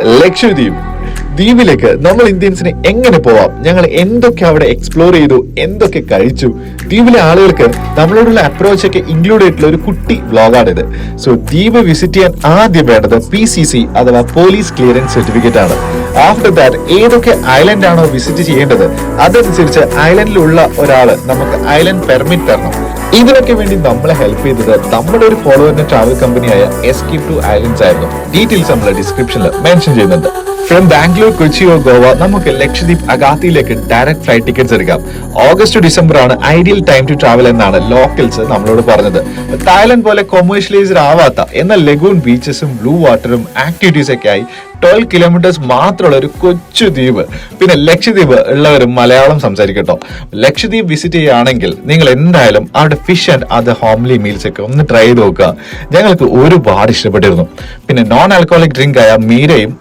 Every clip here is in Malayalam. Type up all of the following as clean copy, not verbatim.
ലക്ഷദ്വീപ് ദ്വീപിലേക്ക് നമ്മൾ ഇന്ത്യൻസിന് എങ്ങനെ പോവാം, ഞങ്ങൾ എന്തൊക്കെ അവിടെ എക്സ്പ്ലോർ ചെയ്തു, എന്തൊക്കെ കഴിച്ചു, ദ്വീപിലെ ആളുകൾക്ക് നമ്മളോടുള്ള അപ്രോച്ച് ഒക്കെ ഇൻക്ലൂഡ് ആയിട്ടുള്ള ഒരു കുട്ടി വ്ലോഗാണിത്. സോ ദ്വീപ് വിസിറ്റ് ചെയ്യാൻ ആദ്യം വേണ്ടത് PCC അഥവാ പോലീസ് ക്ലിയറൻസ് സർട്ടിഫിക്കറ്റ് ആണ്. ആഫ്റ്റർ ദാറ്റ് ഏതൊക്കെ ഐലൻഡ് ആണോ വിസിറ്റ് ചെയ്യേണ്ടത് അതനുസരിച്ച് ഐലൻഡിലുള്ള ഒരാള് നമുക്ക് ഐലൻഡ് പെർമിറ്റ് തരണം. ഇതിനൊക്കെ വേണ്ടി നമ്മളെ ഹെൽപ്പ് ചെയ്തത് നമ്മുടെ ഒരു ഫോളോവറിന്റെ ട്രാവൽ കമ്പനിയായ എസ്കേപ്പ് ടു ഐലൻഡ്സ് ആയിരുന്നു. ഡീറ്റെയിൽസ് നമ്മളെ ഡിസ്ക്രിപ്ഷനിൽ മെൻഷൻ ചെയ്യുന്നുണ്ട്. ഫ്രം ബാംഗ്ലൂർ, കൊച്ചി ഓർ ഗോവ നമുക്ക് ലക്ഷദ്വീപ് അഗാത്തിയിലേക്ക് ഡയറക്റ്റ് ഫ്ലൈറ്റ് ടിക്കറ്റ്സ് എടുക്കാം. ഓഗസ്റ്റ് ടു ഡിസംബർ ആണ് ഐഡിയൽ ടൈം ടു ട്രാവൽ എന്നാണ് ലോക്കൽസ് നമ്മളോട് പറഞ്ഞത്. തായ്ലൻഡ് പോലെ കൊമേഴ്ഷ്യലൈസ്ഡ് ആവാത്ത എന്നാൽ ലഗൂൺ ബീച്ചസും ബ്ലൂ വാട്ടറും ആക്ടിവിറ്റീസ് ഒക്കെ ആയി 12 കിലോമീറ്റേഴ്സ് മാത്രമുള്ള ഒരു കൊച്ചു ദ്വീപ്. പിന്നെ ലക്ഷദ്വീപ് ഉള്ളവരും മലയാളം സംസാരിക്കട്ടോ. ലക്ഷദ്വീപ് വിസിറ്റ് ചെയ്യുകയാണെങ്കിൽ നിങ്ങൾ എന്തായാലും അവിടെ fish and other homely meals ഒക്കെ ഒന്ന് ട്രൈ ചെയ്ത് നോക്കുക. ഞങ്ങൾക്ക് ഒരുപാട് ഇഷ്ടപ്പെട്ടിരുന്നു. പിന്നെ നോൺ ആൽക്കോഹോളിക് ഡ്രിങ്ക് ആയ മീരയും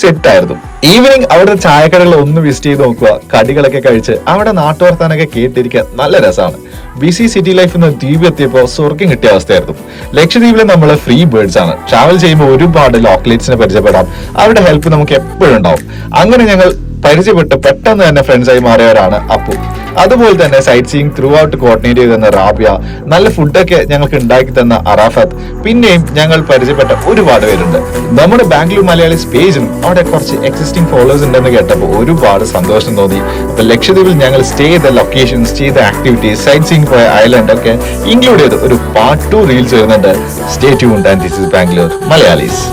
സെറ്റ് ആയിരുന്നു. ഈവനിങ് അവിടെ ചായക്കടകളിൽ ഒന്ന് വിസിറ്റ് ചെയ്ത് നോക്കുക. കടികളൊക്കെ കഴിച്ച് അവിടെ നാട്ടുവർത്താനൊക്കെ കേട്ടിരിക്കാൻ നല്ല രസമാണ്. ബിസി സിറ്റി ലൈഫ് നിന്ന് ദ്വീപ് എത്തിയപ്പോൾ സ്വർഗം കിട്ടിയ അവസ്ഥയായിരുന്നു. ലക്ഷദ്വീപിൽ നമ്മൾ ഫ്രീ ബേർഡ്സ് ആണ്. ട്രാവൽ ചെയ്യുമ്പോൾ ഒരുപാട് ലോക്കലേറ്റ്സിനെ പരിചയപ്പെടാം. അവരുടെ ഹെൽപ്പ് നമുക്ക് എപ്പോഴും ഉണ്ടാവും. അങ്ങനെ ഞങ്ങൾ പരിചയപ്പെട്ട് പെട്ടെന്ന് തന്നെ ഫ്രണ്ട്സായി മാറിയവരാണ് അപ്പു. അതുപോലെ തന്നെ sightseeing throughout coordinate ചെയ്ത് തന്ന റാബിയ, നല്ല ഫുഡൊക്കെ ഞങ്ങൾക്ക് ഉണ്ടാക്കി തന്ന അറാഫത്ത്, പിന്നെയും ഞങ്ങൾ പരിചയപ്പെട്ട ഒരുപാട് പേരുണ്ട്. നമ്മുടെ ബാംഗ്ലൂർ മലയാളീസ് പേജിലും അവിടെ കുറച്ച് എക്സിസ്റ്റിംഗ് ഫോളോവേഴ്സ് ഉണ്ടെന്ന് കേട്ടപ്പോൾ ഒരുപാട് സന്തോഷം തോന്നി. അപ്പൊ ലക്ഷദ്വീപിൽ ഞങ്ങൾ സ്റ്റേ ചെയ്ത ലൊക്കേഷൻസ്, ചെയ്ത ആക്ടിവിറ്റീസ്, സൈറ്റ് സീയിങ് പോയ ഐലൻഡ് ഒക്കെ ഇൻക്ലൂഡ് ചെയ്ത് ഒരു പാർട്ട് 2 റീൽസ് വരുന്നുണ്ട്. Stay tuned and this is Bangalore Malayalees.